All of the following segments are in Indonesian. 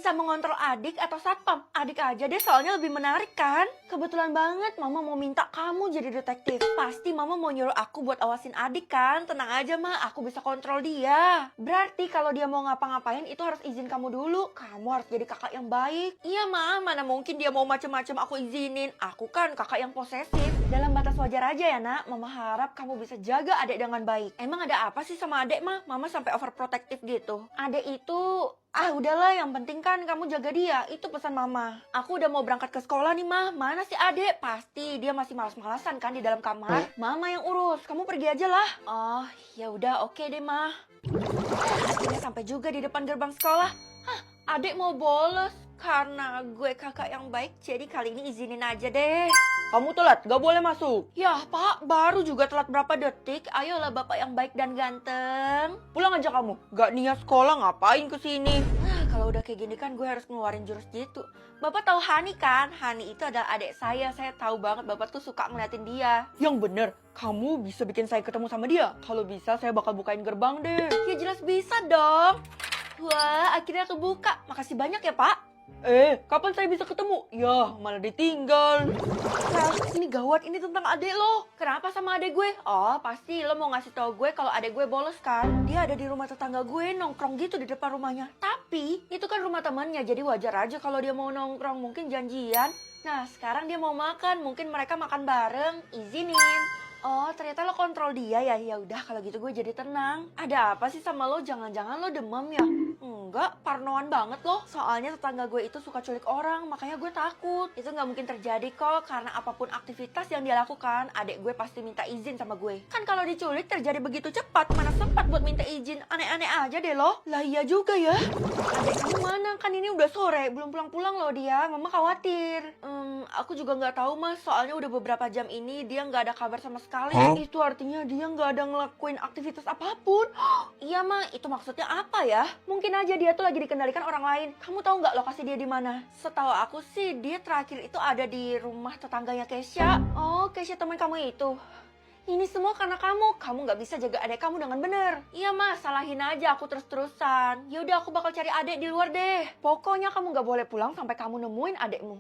bisa mengontrol adik atau satpam? Adik aja deh, soalnya lebih menarik kan? Kebetulan banget mama mau minta kamu jadi detektif. Pasti mama mau nyuruh aku buat awasin adik kan? Tenang aja ma, aku bisa kontrol dia. Berarti kalau dia mau ngapa-ngapain itu harus izin kamu dulu. Kamu harus jadi kakak yang baik. Iya ma, mana mungkin dia mau macem-macem aku izinin. Aku kan kakak yang posesif. Dalam batas wajar aja ya nak, mama harap kamu bisa jaga adik dengan baik. Emang ada apa sih sama adik ma? Mama sampai overprotective gitu. Adik itu... udahlah, yang penting kan kamu jaga dia. Itu pesan mama. Aku udah mau berangkat ke sekolah nih, mah. Mana sih adek? Pasti dia masih malas-malasan kan di dalam kamar. Mama yang urus. Kamu pergi aja lah. Oh, ya udah, oke deh, mah. Akhirnya sampai juga di depan gerbang sekolah. Hah, adek mau bolos. Karena gue kakak yang baik, jadi kali ini izinin aja deh. Kamu telat, gak boleh masuk. Ya pak, baru juga telat berapa detik. Ayolah bapak yang baik dan ganteng. Pulang aja kamu, gak niat sekolah ngapain kesini. Nah kalau udah kayak gini kan gue harus ngeluarin jurus jitu. Bapak tahu Hani kan? Hani itu adalah adik saya tahu banget bapak tuh suka ngeliatin dia. Yang bener, kamu bisa bikin saya ketemu sama dia. Kalau bisa saya bakal bukain gerbang deh. Ya jelas bisa dong. Wah akhirnya kebuka, makasih banyak ya pak. Kapan saya bisa ketemu? Ya, malah ditinggal. Nah, ini gawat, ini tentang adek lo. Kenapa sama adek gue? Oh, pasti lo mau ngasih tau gue kalau adek gue bolos kan? Dia ada di rumah tetangga gue, nongkrong gitu di depan rumahnya. Tapi, itu kan rumah temannya, jadi wajar aja kalau dia mau nongkrong, mungkin janjian. Nah, sekarang dia mau makan, mungkin mereka makan bareng, izinin. Oh, ternyata lo kontrol dia ya? Ya udah kalau gitu gue jadi tenang. Ada apa sih sama lo? Jangan-jangan lo demam ya? Enggak, parnoan banget loh. Soalnya tetangga gue itu suka culik orang, makanya gue takut. Itu nggak mungkin terjadi kok, karena apapun aktivitas yang dia lakukan, adek gue pasti minta izin sama gue. Kan kalau diculik terjadi begitu cepat, mana sempat buat minta izin. Aneh-aneh aja deh lo. Lah iya juga ya. Adek kamu mana? Kan ini udah sore, belum pulang-pulang loh dia. Mama khawatir. Aku juga nggak tahu mas, soalnya udah beberapa jam ini dia nggak ada kabar sama sekali. Itu artinya dia nggak ada ngelakuin aktivitas apapun. Iya mah, itu maksudnya apa ya? Mungkin aja dia tuh lagi dikendalikan orang lain. Kamu tahu nggak lokasi dia di mana? Setahu aku sih dia terakhir itu ada di rumah tetangganya Kesha. Oh, Kesha teman kamu itu. Ini semua karena kamu nggak bisa jaga adek kamu dengan benar. Iya mas, salahin aja aku terus-terusan. Ya udah aku bakal cari adek di luar deh. Pokoknya kamu nggak boleh pulang sampai kamu nemuin adekmu.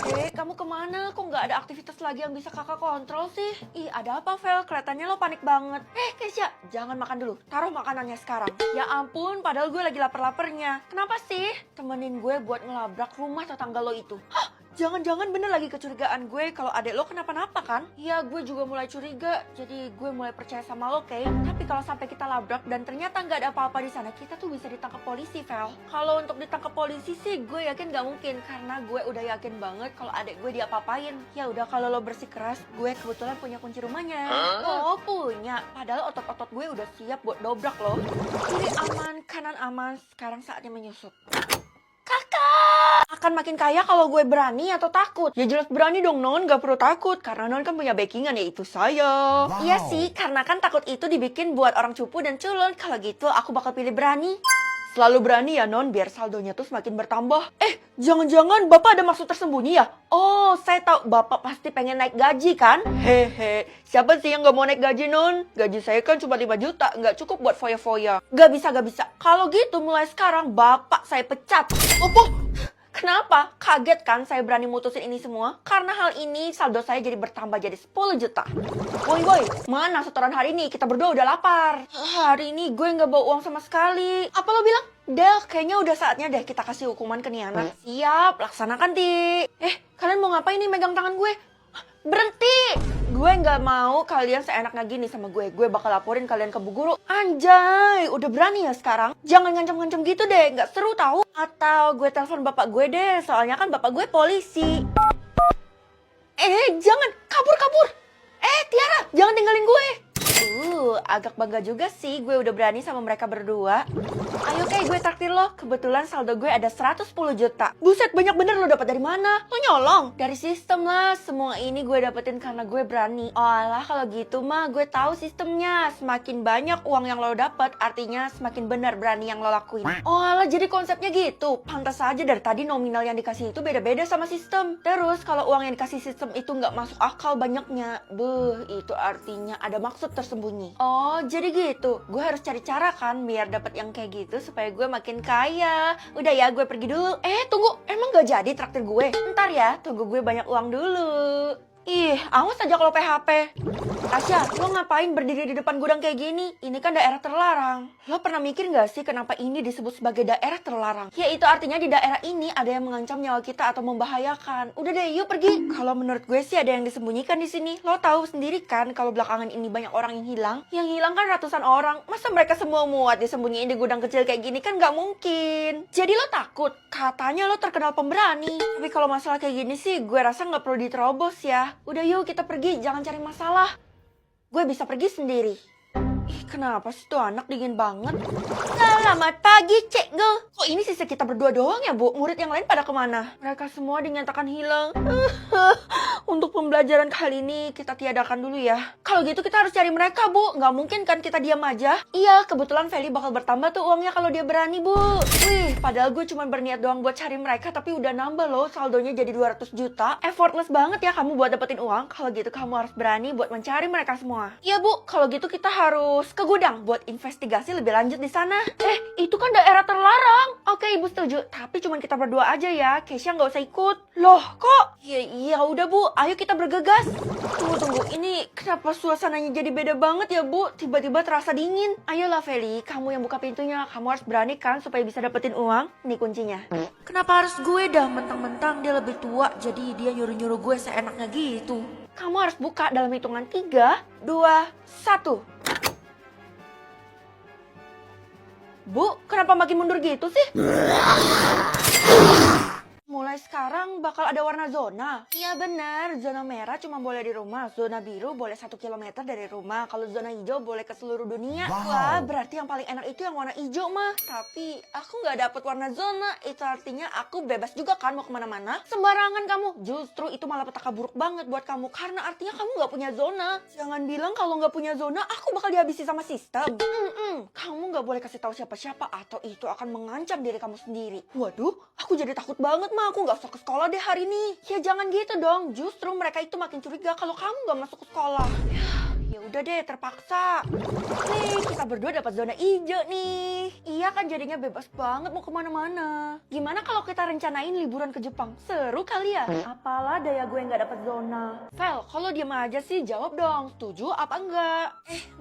Kamu kemana? Kok nggak ada aktivitas lagi yang bisa kakak kontrol sih? Ih, ada apa, Vel? Kelihatannya lo panik banget. Kesha, jangan makan dulu. Taruh makanannya sekarang. Ya ampun, padahal gue lagi lapar-laparnya. Kenapa sih? Temenin gue buat ngelabrak rumah tetangga lo itu. Hah? Jangan-jangan bener lagi kecurigaan gue kalau adek lo kenapa-napa kan? Ya gue juga mulai curiga, jadi gue mulai percaya sama lo, Kay. Tapi kalau sampai kita labrak dan ternyata nggak ada apa-apa di sana, kita tuh bisa ditangkap polisi, Vel. Kalau untuk ditangkap polisi sih, gue yakin nggak mungkin karena gue udah yakin banget kalau adek gue diapa-apain. Ya udah kalau lo bersikeras, gue kebetulan punya kunci rumahnya. Oh punya, padahal otot-otot gue udah siap buat dobrak lo. Kiri aman, kanan aman, sekarang saatnya menyusup. Akan makin kaya kalau gue berani atau takut? Ya jelas berani dong non, gak perlu takut. Karena non kan punya backingan, yaitu saya. Wow. Iya sih, karena kan takut itu dibikin buat orang cupu dan culun. Kalau gitu aku bakal pilih berani. Selalu berani ya non, biar saldonya tuh semakin bertambah. Jangan-jangan bapak ada maksud tersembunyi ya? Oh, saya tahu bapak pasti pengen naik gaji kan? Hehe, siapa sih yang gak mau naik gaji non? Gaji saya kan cuma 5 juta, gak cukup buat foya-foya. Gak bisa. Kalau gitu mulai sekarang bapak saya pecat. Apa? Kenapa? Kaget kan saya berani mutusin ini semua? Karena hal ini saldo saya jadi bertambah jadi 10 juta. Woi, mana setoran hari ini? Kita berdua udah lapar. Hari ini gue nggak bawa uang sama sekali. Apa lo bilang? Del, kayaknya udah saatnya deh kita kasih hukuman ke nih anak. Siap, laksanakan Ti. Kalian mau ngapain nih megang tangan gue? Berhenti! Gue nggak mau kalian seenaknya gini sama gue. Gue bakal laporin kalian ke Bu Guru. Anjay, udah berani ya sekarang? Jangan ngancam-ngancam gitu deh, nggak seru tahu. Atau gue telepon bapak gue deh, soalnya kan bapak gue polisi. Jangan, kabur. Tiara, jangan tinggalin gue. Agak bangga juga sih gue udah berani sama mereka berdua. Ayo Kay, gue traktir lo. Kebetulan saldo gue ada 110 juta. Buset, banyak bener lo dapat dari mana? Lo nyolong? Dari sistem lah. Semua ini gue dapetin karena gue berani. Oh alah, kalau gitu mah gue tahu sistemnya. Semakin banyak uang yang lo dapat, artinya semakin benar berani yang lo lakuin. Oh alah, jadi konsepnya gitu. Pantas aja dari tadi nominal yang dikasih itu beda-beda sama sistem. Terus kalau uang yang dikasih sistem itu nggak masuk akal banyaknya, itu artinya ada maksud tersembunyi. Oh, jadi gitu. Gue harus cari cara kan biar dapat yang kayak gitu supaya gue makin kaya. Udah ya, gue pergi dulu. Tunggu, emang gak jadi traktir gue? Ntar ya, tunggu gue banyak uang dulu. Ih, awas aja kalau PHP. Tasya, lo ngapain berdiri di depan gudang kayak gini? Ini kan daerah terlarang. Lo pernah mikir gak sih kenapa ini disebut sebagai daerah terlarang? Ya itu artinya di daerah ini ada yang mengancam nyawa kita atau membahayakan. Udah deh, yuk pergi. Kalau menurut gue sih ada yang disembunyikan di sini. Lo tahu sendiri kan kalau belakangan ini banyak orang yang hilang. Yang hilang kan ratusan orang. Masa mereka semua muat disembunyiin di gudang kecil kayak gini kan gak mungkin. Jadi lo takut? Katanya lo terkenal pemberani. Tapi kalau masalah kayak gini sih gue rasa gak perlu diterobos ya. Udah yuk kita pergi, jangan cari masalah. Gue bisa pergi sendiri. Ih, kenapa sih tuh anak dingin banget? Selamat pagi, Cikgu. Kok ini sisa kita berdua doang ya, Bu? Murid yang lain pada kemana? Mereka semua dinyatakan hilang. Untuk pembelajaran kali ini kita tiadakan dulu ya. Kalau gitu kita harus cari mereka, Bu. Nggak mungkin kan kita diam aja? Iya, kebetulan Feli bakal bertambah tuh uangnya kalau dia berani, Bu. Wih, padahal gue cuma berniat doang buat cari mereka, tapi udah nambah loh saldonya jadi 200 juta. Effortless banget ya kamu buat dapetin uang. Kalau gitu kamu harus berani buat mencari mereka semua. Iya, Bu. Kalau gitu kita harus ke gudang buat investigasi lebih lanjut di sana. Itu kan daerah terlarang. Oke, Ibu setuju. Tapi cuma kita berdua aja ya. Keisha nggak usah ikut. Loh, kok? Ya udah, Bu. Ayo kita bergegas. Tunggu. Ini kenapa suasananya jadi beda banget ya, Bu? Tiba-tiba terasa dingin. Ayolah, Feli. Kamu yang buka pintunya. Kamu harus berani kan supaya bisa dapetin uang. Ini kuncinya. Kenapa harus gue dah? Mentang-mentang dia lebih tua. Jadi dia nyuruh-nyuruh gue seenaknya gitu. Kamu harus buka dalam hitungan 3, 2, 1. Bu, kenapa makin mundur gitu sih? Mulai sekarang bakal ada warna zona. Iya benar, zona merah cuma boleh di rumah. Zona biru boleh 1 kilometer dari rumah. Kalau zona hijau boleh ke seluruh dunia. Wow. Wah, berarti yang paling enak itu yang warna hijau mah. Tapi aku nggak dapet warna zona. Itu artinya aku bebas juga kan mau kemana-mana. Sembarangan kamu. Justru itu malah petaka buruk banget buat kamu. Karena artinya kamu nggak punya zona. Jangan bilang kalau nggak punya zona, aku bakal dihabisi sama sistem. Kamu nggak boleh kasih tahu siapa-siapa atau itu akan mengancam diri kamu sendiri. Waduh, aku jadi takut banget mah. Aku nggak usah ke sekolah deh hari ini. Ya jangan gitu dong. Justru mereka itu makin curiga kalau kamu nggak masuk ke sekolah. Ya udah deh, terpaksa. Nih, kita berdua dapat zona hijau nih. Iya kan jadinya bebas banget mau kemana-mana. Gimana kalau kita rencanain liburan ke Jepang? Seru kali ya? Apalah daya gue nggak dapat zona. Vel, kalau diem aja sih jawab dong. Setuju apa enggak?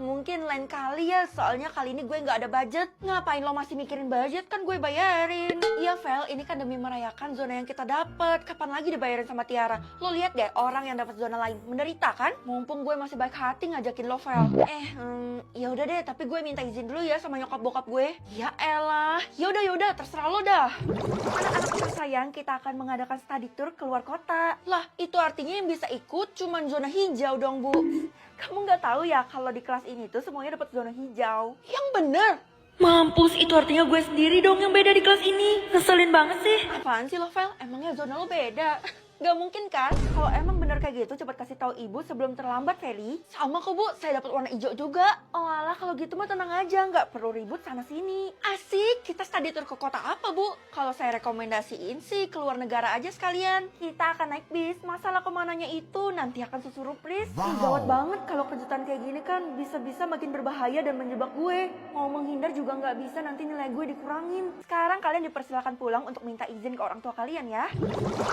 Mungkin lain kali ya. Soalnya kali ini gue nggak ada budget. Ngapain lo masih mikirin budget? Kan gue bayarin. Iya Vel, ini kan demi merayakan zona yang kita dapat. Kapan lagi dibayarin sama Tiara? Lo lihat deh orang yang dapat zona lain menderita kan? Mumpung gue masih baik hati ngajakin lo Vel. Ya udah deh, tapi gue minta izin dulu ya sama nyokap bokap gue. Ya elah. Yaudah, terserah lo dah. Anak-anak tersayang, kita akan mengadakan study tour keluar kota. Lah, itu artinya yang bisa ikut cuman zona hijau dong, Bu. Kamu nggak tahu ya kalau di kelas ini tuh semuanya dapat zona hijau. Yang bener. Mampus, itu artinya gue sendiri dong yang beda di kelas ini. Ngeselin banget sih. Apaan sih lo, Vel? Emangnya zona lo beda? Gak mungkin kan? Kalau emang bener kayak gitu, cepat kasih tahu ibu sebelum terlambat, Feli. Sama kok, Bu. Saya dapat warna hijau juga. Oh alah, kalau gitu mah tenang aja. Nggak perlu ribut sana-sini. Asik, kita study tour ke kota apa, Bu? Kalau saya rekomendasiin sih, keluar negara aja sekalian. Kita akan naik bis. Masalah kemananya itu nanti akan susurupris. Wow. Gawat banget kalau kejutan kayak gini kan bisa-bisa makin berbahaya dan menjebak gue. Mau menghindar juga nggak bisa, nanti nilai gue dikurangin. Sekarang kalian dipersilakan pulang untuk minta izin ke orang tua kalian ya.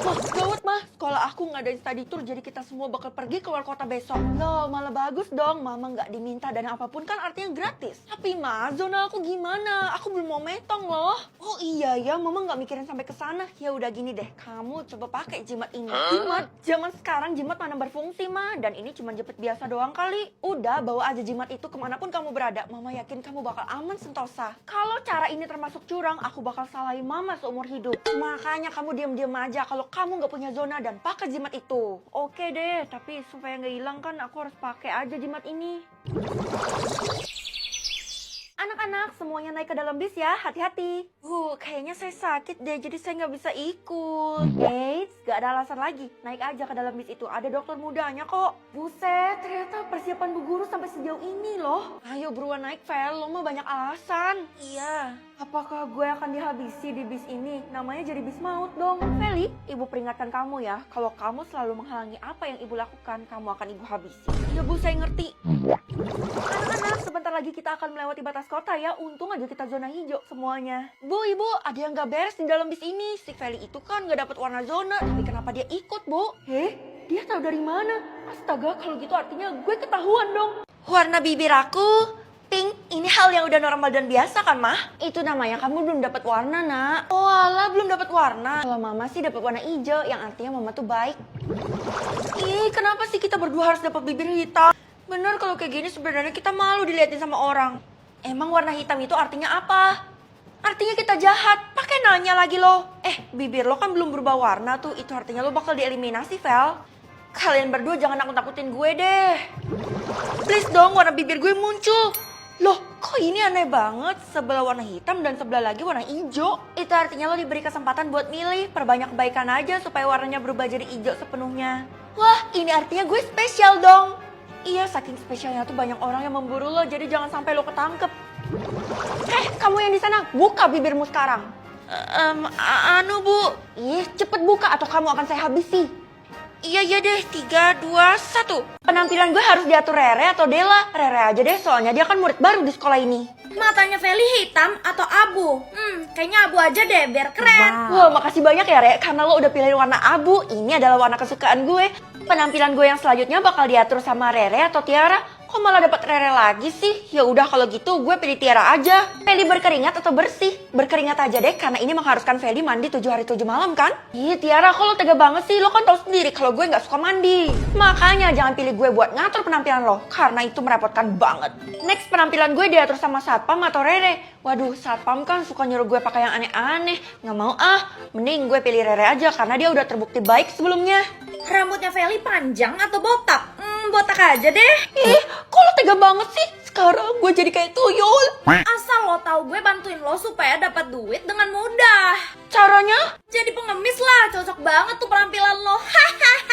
Wah, gawat, sekolah aku ngadain study tour, jadi kita semua bakal pergi keluar kota besok. Loh, malah bagus dong. Mama nggak diminta dana apapun kan artinya gratis. Tapi Ma, zona aku gimana? Aku belum mau metong loh. Oh iya ya, Mama nggak mikirin sampai ke sana. Ya udah gini deh, kamu coba pakai jimat ini. Jimat? Zaman sekarang jimat mana berfungsi, Ma? Dan ini cuma jepit biasa doang kali. Udah, bawa aja jimat itu kemanapun kamu berada. Mama yakin kamu bakal aman sentosa. Kalau cara ini termasuk curang, aku bakal salahin Mama seumur hidup. Makanya kamu diam-diam aja kalau kamu nggak punya zona dan pakai jimat itu. Oke deh, tapi supaya nggak hilang kan aku harus pakai aja jimat ini. Anak-anak, semuanya naik ke dalam bis ya, hati-hati. Kayaknya saya sakit deh, jadi saya nggak bisa ikut. Eits, gak ada alasan lagi. Naik aja ke dalam bis itu, ada dokter mudanya kok. Buset, ternyata persiapan Bu Guru sampai sejauh ini loh. Ayo buruan naik, Vel, lo mah banyak alasan. Iya. Apakah gue akan dihabisi di bis ini? Namanya jadi bis maut dong. Feli, ibu peringatkan kamu ya, kalau kamu selalu menghalangi apa yang ibu lakukan, kamu akan ibu habisi. Iya Bu, saya ngerti. Anak-anak, sebentar lagi kita akan melewati batas kota susah ya, untung aja kita zona hijau semuanya. Bu, ibu, ada yang gak beres di dalam bis ini. Si Feli itu kan gak dapat warna zona, tapi kenapa dia ikut, Bu? Dia tahu dari mana? Astaga, kalau gitu artinya gue ketahuan dong. Warna bibir aku pink. Ini hal yang udah normal dan biasa kan, Mah? Itu namanya kamu belum dapat warna, Nak. Oh alah, belum dapat warna. Kalau Mama sih dapat warna hijau, yang artinya Mama tuh baik. Ih, kenapa sih kita berdua harus dapat bibir hitam? Bener, kalau kayak gini sebenarnya kita malu diliatin sama orang. Emang warna hitam itu artinya apa? Artinya kita jahat. Pakai nanya lagi lo. Bibir lo kan belum berubah warna tuh. Itu artinya lo bakal dieliminasi, Vel. Kalian berdua jangan nakut-nakutin gue deh. Please dong, warna bibir gue muncul. Loh, kok ini aneh banget? Sebelah warna hitam dan sebelah lagi warna hijau. Itu artinya lo diberi kesempatan buat milih. Perbanyak kebaikan aja supaya warnanya berubah jadi hijau sepenuhnya. Wah, ini artinya gue spesial dong. Iya, saking spesialnya tuh banyak orang yang memburu lo, jadi jangan sampai lo ketangkep. Kamu yang di sana, buka bibirmu sekarang. Bu. Cepet buka atau kamu akan saya habisi. Iya deh, 3, 2, 1. Penampilan gue harus diatur Rere atau Dela? Rere aja deh, soalnya dia kan murid baru di sekolah ini. Matanya Feli hitam atau abu? Kayaknya abu aja deh, biar keren. Wah, makasih banyak ya, Re, karena lo udah pilih warna abu. Ini adalah warna kesukaan gue. Penampilan gue yang selanjutnya bakal diatur sama Rere atau Tiara. Kok malah dapat Rere lagi sih? Ya udah kalau gitu gue pilih Tiara aja. Feli berkeringat atau bersih? Berkeringat aja deh, karena ini mengharuskan Feli mandi 7 hari 7 malam kan? Ih, Tiara, kok lo tega banget sih? Lo kan tahu sendiri kalau gue nggak suka mandi. Makanya jangan pilih gue buat ngatur penampilan lo, karena itu merepotkan banget. Next, penampilan gue diatur sama Satpam atau Rere. Waduh, Satpam kan suka nyuruh gue pakai yang aneh-aneh. Nggak mau mending gue pilih Rere aja karena dia udah terbukti baik sebelumnya. Rambutnya Feli panjang atau botak? Botak aja deh. Kok lo tega banget sih? Sekarang gue jadi kayak tuyul. Asal lo tahu gue bantuin lo supaya dapat duit dengan mudah. Caranya? Jadi pengemis lah, cocok banget tuh penampilan lo. Hahaha.